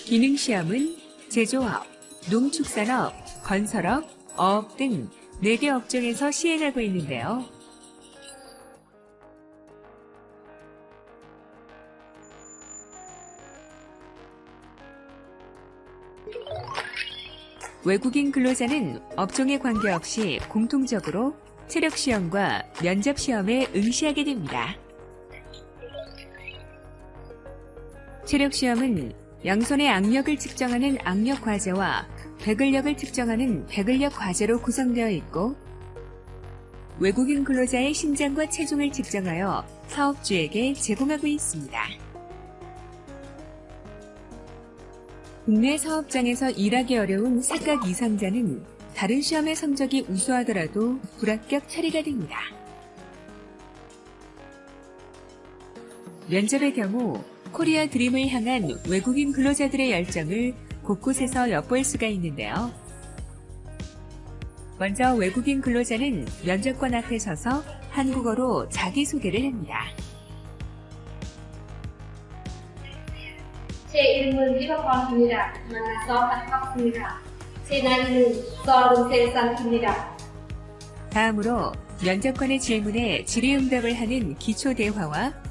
기능시험은 제조업, 농축산업, 건설업, 어업 등 4개 업종에서 시행하고 있는데요. 외국인 근로자는 업종에 관계없이 공통적으로 체력시험과 면접시험에 응시하게 됩니다. 체력시험은 양손의 악력을 측정하는 악력 과제와 배근력을 측정하는 배근력 과제로 구성되어 있고, 외국인 근로자의 신장과 체중을 측정하여 사업주에게 제공하고 있습니다. 국내 사업장에서 일하기 어려운 사각 이상자는 다른 시험의 성적이 우수하더라도 불합격 처리가 됩니다. 면접의 경우 코리아 드림을 향한 외국인 근로자들의 열정을 곳곳에서 엿볼 수가 있는데요. 먼저 외국인 근로자는 면접관 앞에 서서 한국어로 자기소개를 합니다. 제 이름은 리바건입니다. 만나서 반갑습니다. 제 나이는 33살입니다. 다음으로 면접관의 질문에 질의응답을 하는 기초대화와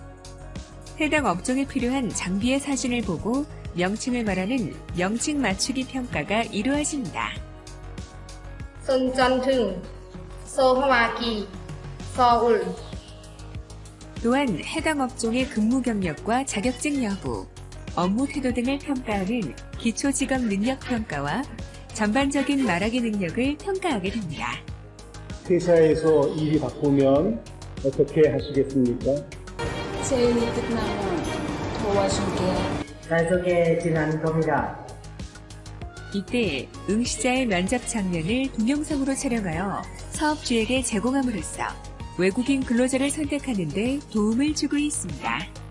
해당 업종에 필요한 장비의 사진을 보고 명칭을 말하는 명칭 맞추기 평가가 이루어집니다. 손전등, 소화기, 서울. 또한 해당 업종의 근무 경력과 자격증 여부, 업무 태도 등을 평가하는 기초직업 능력 평가와 전반적인 말하기 능력을 평가하게 됩니다. 회사에서 일이 바쁘면 어떻게 하시겠습니까? 제 일이 끝나면 도와줄게요. 단속에 겁니다. 이때 응시자의 면접 장면을 동영상으로 촬영하여 사업주에게 제공함으로써 외국인 근로자를 선택하는 데 도움을 주고 있습니다.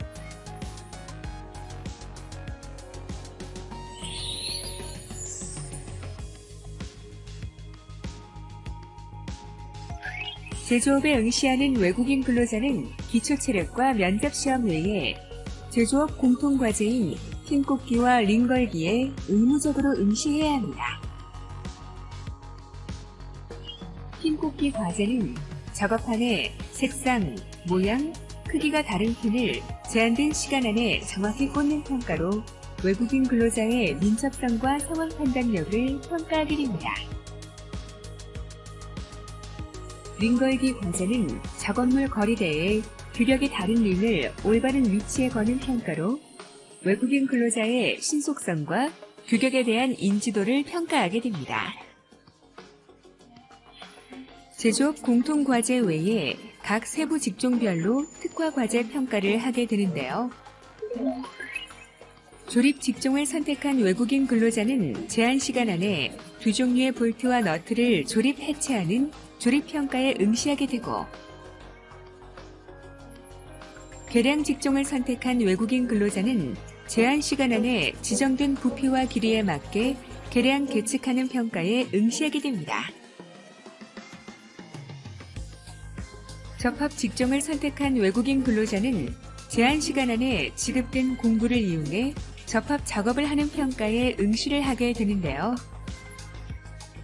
제조업에 응시하는 외국인 근로자는 기초체력과 면접시험 외에 제조업 공통과제인 핀꽂기와 링걸기에 의무적으로 응시해야 합니다. 핀꽂기 과제는 작업판에 색상, 모양, 크기가 다른 핀을 제한된 시간 안에 정확히 꽂는 평가로 외국인 근로자의 민첩성과 상황 판단력을 평가하게 됩니다. 링걸기 과제는 작업물 거리대에 규력이 다른 링을 올바른 위치에 거는 평가로 외국인 근로자의 신속성과 규격에 대한 인지도를 평가하게 됩니다. 제조업 공통과제 외에 각 세부 직종별로 특화과제 평가를 하게 되는데요. 조립 직종을 선택한 외국인 근로자는 제한 시간 안에 2종류의 볼트와 너트를 조립 해체하는 조립평가에 응시하게 되고, 계량 직종을 선택한 외국인 근로자는 제한 시간 안에 지정된 부피와 길이에 맞게 계량 계측하는 평가에 응시하게 됩니다. 접합 직종을 선택한 외국인 근로자는 제한 시간 안에 지급된 공부를 이용해 접합 작업을 하는 평가에 응시를 하게 되는데요.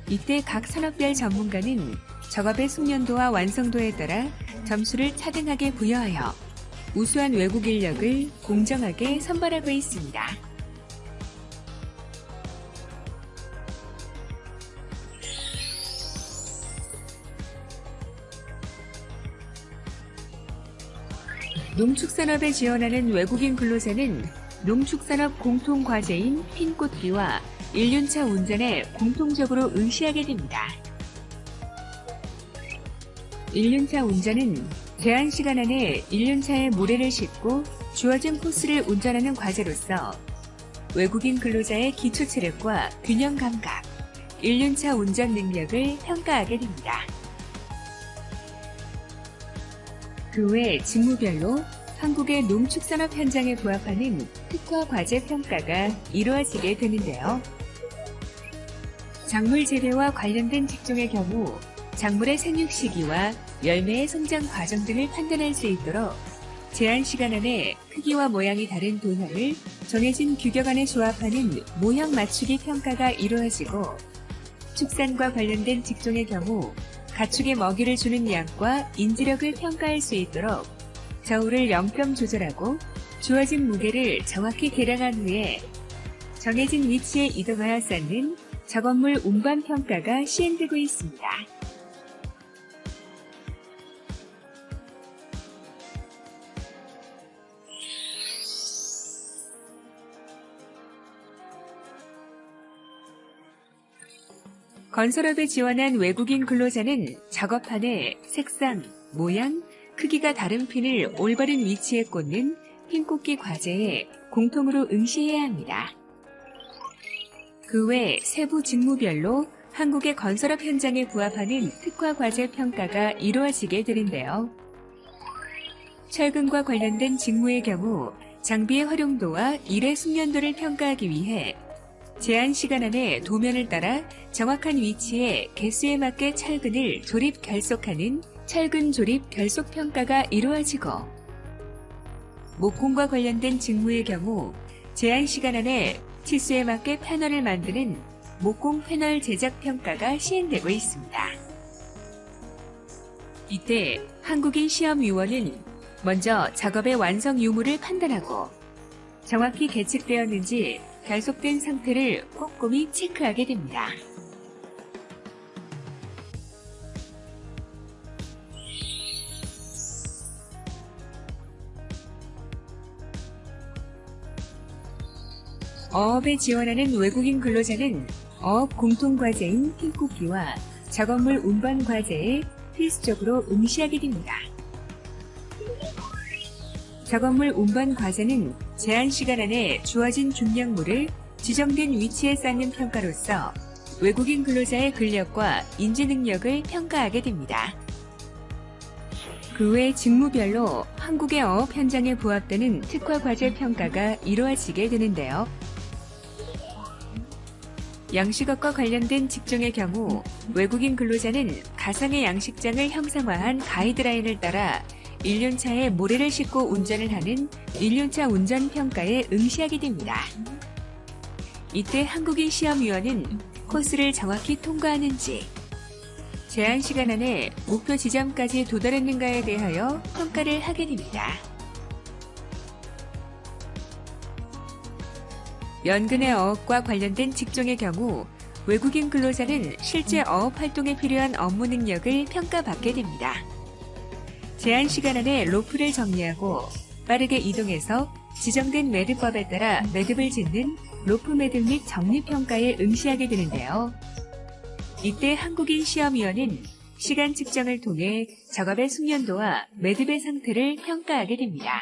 이때 각 산업별 전문가는 작업의 숙련도와 완성도에 따라 점수를 차등하게 부여하여 우수한 외국 인력을 공정하게 선발하고 있습니다. 농축산업에 지원하는 외국인 근로자는 농축산업 공통과제인 핀꽂기와 1년차 운전에 공통적으로 응시하게 됩니다. 1년차 운전은 제한 시간 안에 1년차에 모래를 싣고 주어진 코스를 운전하는 과제로서 외국인 근로자의 기초 체력과 균형 감각, 1년차 운전 능력을 평가하게 됩니다. 그 외 직무별로 한국의 농축산업 현장에 부합하는 특화 과제 평가가 이루어지게 되는데요. 작물 재배와 관련된 직종의 경우 작물의 생육 시기와 열매의 성장 과정 등을 판단할 수 있도록 제한 시간 안에 크기와 모양이 다른 도형을 정해진 규격 안에 조합하는 모형 맞추기 평가가 이루어지고 축산과 관련된 직종의 경우 가축의 먹이를 주는 양과 인지력을 평가할 수 있도록 저울을 0점 조절하고 주어진 무게를 정확히 계량한 후에 정해진 위치에 이동하여 쌓는 작업물 운반 평가가 시행되고 있습니다. 건설업에 지원한 외국인 근로자는 작업판에 색상, 모양, 크기가 다른 핀을 올바른 위치에 꽂는 핀 꽂기 과제에 공통으로 응시해야 합니다. 그 외 세부 직무별로 한국의 건설업 현장에 부합하는 특화 과제 평가가 이루어지게 되는데요. 철근과 관련된 직무의 경우 장비의 활용도와 일의 숙련도를 평가하기 위해 제한 시간 안에 도면을 따라 정확한 위치에 개수에 맞게 철근을 조립 결속하는 철근 조립 결속 평가가 이루어지고 목공과 관련된 직무의 경우 제한 시간 안에 치수에 맞게 패널을 만드는 목공 패널 제작 평가가 시행되고 있습니다. 이때 한국인 시험위원은 먼저 작업의 완성 유무를 판단하고 정확히 계측되었는지 결속된 상태를 꼼꼼히 체크하게 됩니다. 어업에 지원하는 외국인 근로자는 어업 공통과제인 핀 꽂기와 작업물 운반 과제에 필수적으로 응시하게 됩니다. 작업물 운반 과제는 제한 시간 안에 주어진 중량물을 지정된 위치에 쌓는 평가로서 외국인 근로자의 근력과 인지 능력을 평가하게 됩니다. 그 외 직무별로 한국의 어업 현장에 부합되는 특화 과제 평가가 이루어지게 되는데요. 양식업과 관련된 직종의 경우 외국인 근로자는 가상의 양식장을 형상화한 가이드라인을 따라 1륜차에 모래를 싣고 운전을 하는 1륜차 운전평가에 응시하게 됩니다. 이때 한국인 시험위원은 코스를 정확히 통과하는지, 제한 시간 안에 목표 지점까지 도달했는가에 대하여 평가를 하게 됩니다. 연근의 어업과 관련된 직종의 경우 외국인 근로자는 실제 어업 활동에 필요한 업무 능력을 평가받게 됩니다. 제한 시간 안에 로프를 정리하고 빠르게 이동해서 지정된 매듭법에 따라 매듭을 짓는 로프 매듭 및 정리 평가에 응시하게 되는데요. 이때 한국인 시험위원은 시간 측정을 통해 작업의 숙련도와 매듭의 상태를 평가하게 됩니다.